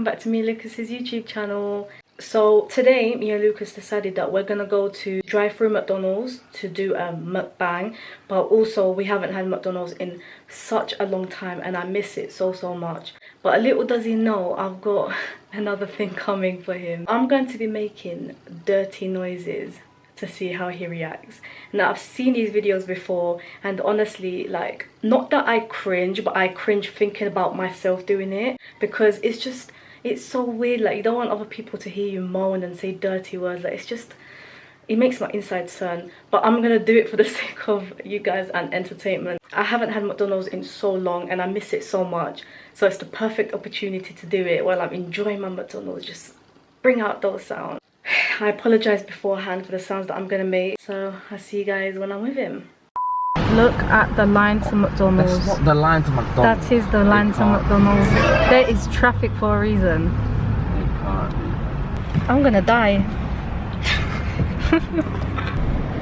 welcome back to me and Lucas's YouTube channel. So today me and Lucas decided that we're gonna go to drive-through McDonald's to do a mukbang, but also we haven't had McDonald's in such a long time and I miss it so much. But little does he know, I've got another thing coming for him. I'm going to be making dirty noises to see how he reacts. Now I've seen these videos before and honestly, like, not that I cringe, but I cringe thinking about myself doing it, because it's so weird. Like, you don't want other people to hear you moan and say dirty words. Like, it makes my insides turn. But I'm gonna do it for the sake of you guys and entertainment. I haven't had McDonald's in so long and I miss it so much, so it's the perfect opportunity to do it while I'm enjoying my McDonald's. Just bring out those sounds. I apologize beforehand for the sounds that I'm gonna make, so I'll see you guys when I'm with him. Look at the line to McDonald's. That's not the line to McDonald's. That is the line to McDonald's. There is traffic for a reason. You can't. I'm gonna die.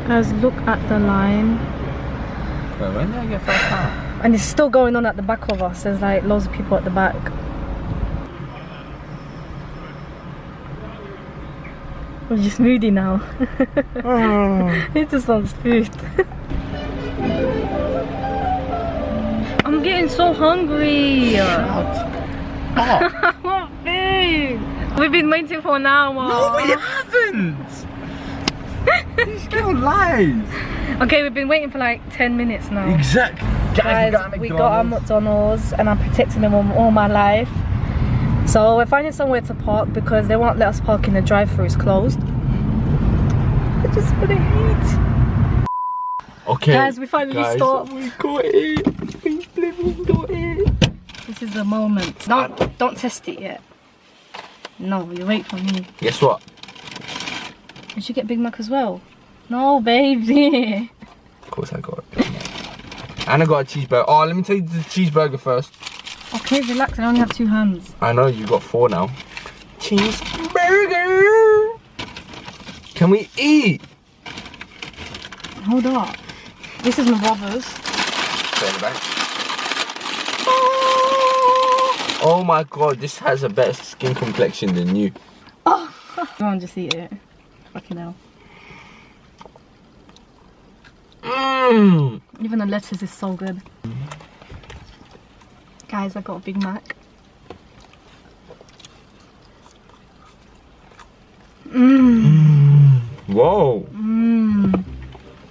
Guys, look at the line. Wait, when did I get £5? And it's still going on at the back of us. There's like loads of people at the back. We're just moody now. He just wants food. I'm getting so hungry. I want food. We've been waiting for an hour. No, we haven't. This girl lies. Okay, we've been waiting for like 10 minutes now. Exactly. Guys, we got our McDonald's and I'm protecting them all my life. So we're finding somewhere to park because they won't let us park in the drive-thru. It's closed. I just want to eat. Okay, guys, we finally stopped. We got it. We got it. This is the moment. Don't test it yet. No, you wait for me. Guess what? Did you get Big Mac as well? No, baby. Of course I got it. And I got a cheeseburger. Oh, let me tell you the cheeseburger first. Okay, relax. I only have 2 hands. I know, you got 4 now. Cheeseburger. Can we eat? Hold up. This is my brother's. Turn it back. Oh my god, this has a better skin complexion than you. Oh, come on, just eat it. Fucking hell. Mmm. Even the lettuce is so good. Guys, I got a Big Mac. Mmm. Whoa. Mmm.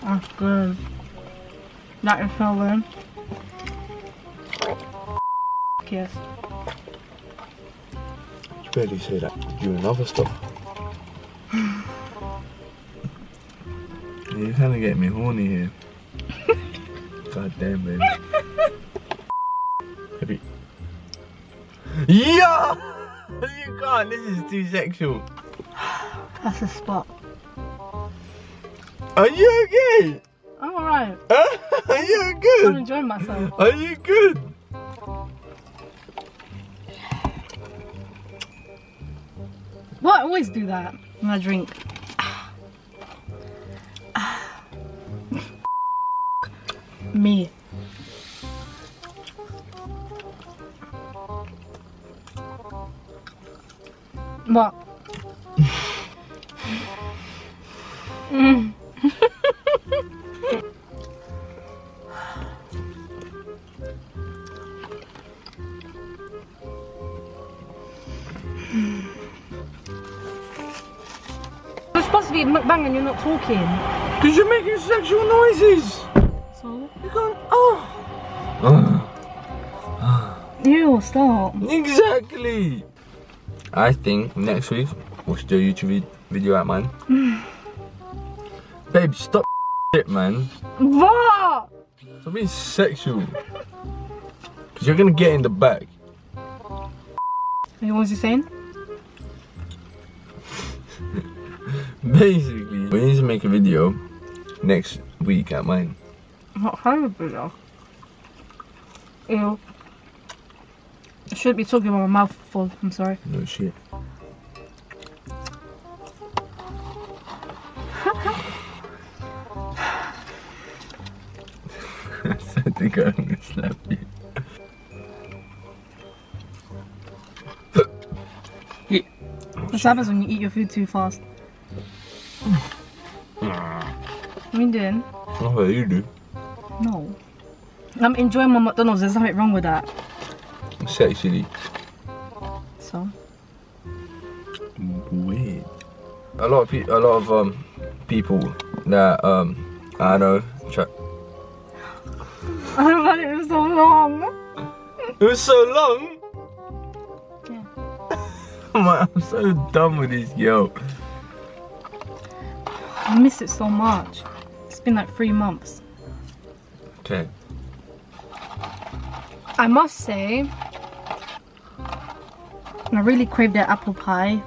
That's good. That is so good. Yes. You barely say that. You and other stuff. You're kind of getting me horny here. God damn, baby. Heavy. Yeah! You can't, this is too sexual. That's a spot. Are you okay? I'm alright. Are you I'm good? enjoying myself. Are you good? Well, I always do that when I drink. Me. What? You're supposed to be mukbang and you're not talking. Because you're making sexual noises. So? You can't. Oh. Ew, stop. Exactly. I think next week we'll do a YouTube video at mine. Babe, stop shit, man. What? Stop being sexual. Because you're going to get in the back. What was he saying? Basically, we need to make a video next week at mine. What kind of video? Ew. I should be talking with my mouth full, I'm sorry. No shit. I think I'm gonna slap you. What happens when you eat your food too fast? What are you doing? Not what you do. No. I'm enjoying my McDonald's. There's nothing wrong with that. Sexually. So? Weird. A lot of people that I know. I've had it for so long. It was so long. Yeah. I'm so done with this girl. I miss it so much. It's been like 3 months. Okay. I must say, I really craved their apple pie,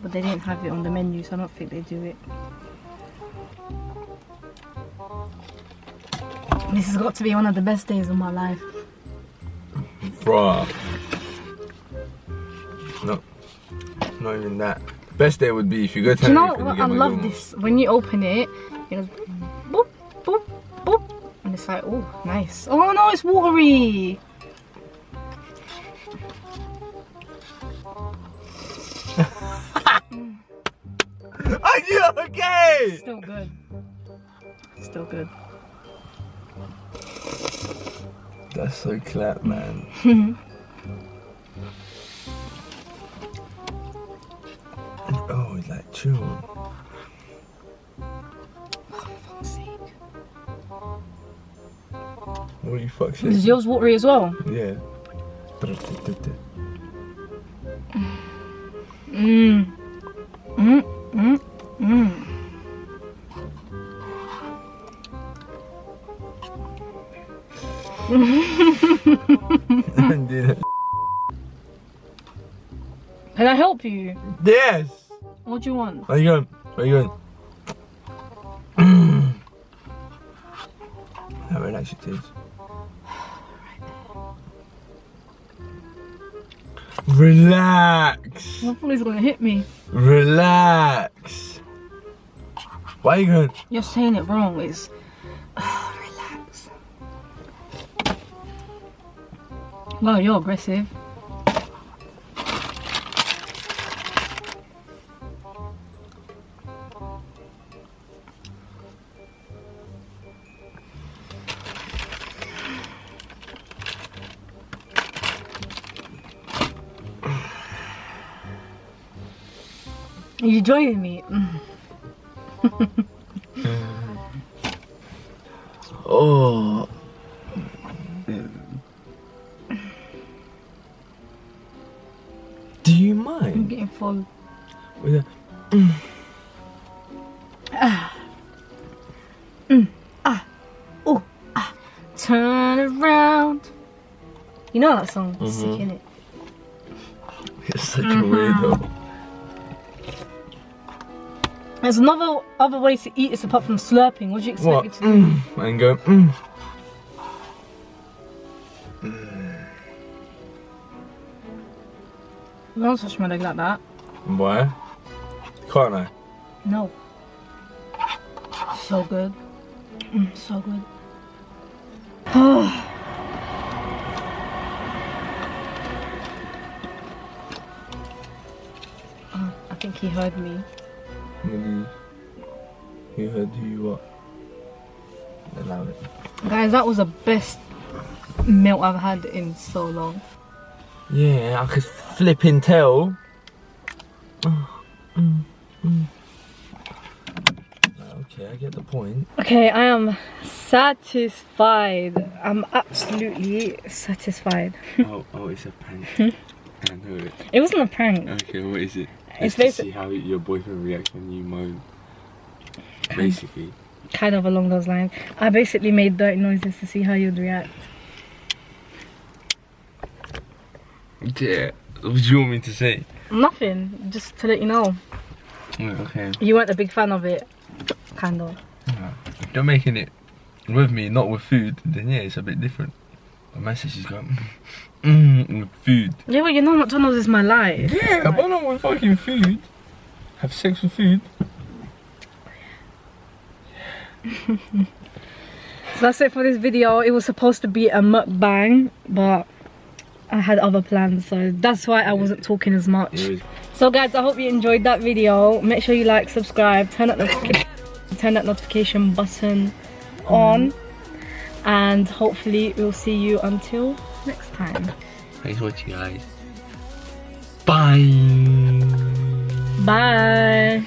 but they didn't have it on the menu, so I don't think they do it. This has got to be one of the best days of my life. Bruh. No. Not even that. Best day would be if you go to Do you know Tenerife and what? you I get love McDonald's. this. When you open it, it goes boop, boop, boop. And it's like, oh, nice. Oh no, it's watery. Are you okay? Still good. Still good. That's so clap, man. Oh, it's like chill. Fuck's sake. What you fuck Is saying? yours watery as well? Yeah. Mmm. Mmm. Mmm. Mmm. Can I help you? Yes. What do you want? Where you going? Where you going? How relax it is. Relax. I thought he was gonna hit me. Relax. Why are you going? You're saying it wrong. It's relax. Wow, you're aggressive. Are you joining me? Oh. Do you I'm mind? getting full. With a, Oh, turn around. You know that song? Sick, innit? You're such a weirdo. There's other ways to eat this apart from slurping. What do you expect What? me to do? And go. Don't touch my leg like that. Why? Can't I? No. So good. So good. I think he heard me. You heard who you what? Allow it. Guys, that was the best meal I've had in so long. Yeah, I could flipping tell. Okay, I get the point. Okay, I am satisfied. I'm absolutely satisfied. Oh, it's a prank. I know it. It wasn't a prank. Okay, what is it? It's to see how your boyfriend reacts when you moan. Basically. Kind of along those lines. I basically made dirty noises to see how you'd react. Yeah. What do you want me to say? Nothing, just to let you know. Okay. You weren't a big fan of it, kind of. If you're making it with me, not with food, then yeah, it's a bit different. But my sister's going, with food. Yeah, well, you know McDonald's is my life. Yeah, but not with fucking food. Have sex with food. So that's it for this video. It was supposed to be a mukbang, but I had other plans, so that's why I wasn't talking as much. So guys, I hope you enjoyed that video. Make sure you like, subscribe, turn that notification button on, and hopefully we'll see you until next time. Thanks for watching, guys. Bye. Bye.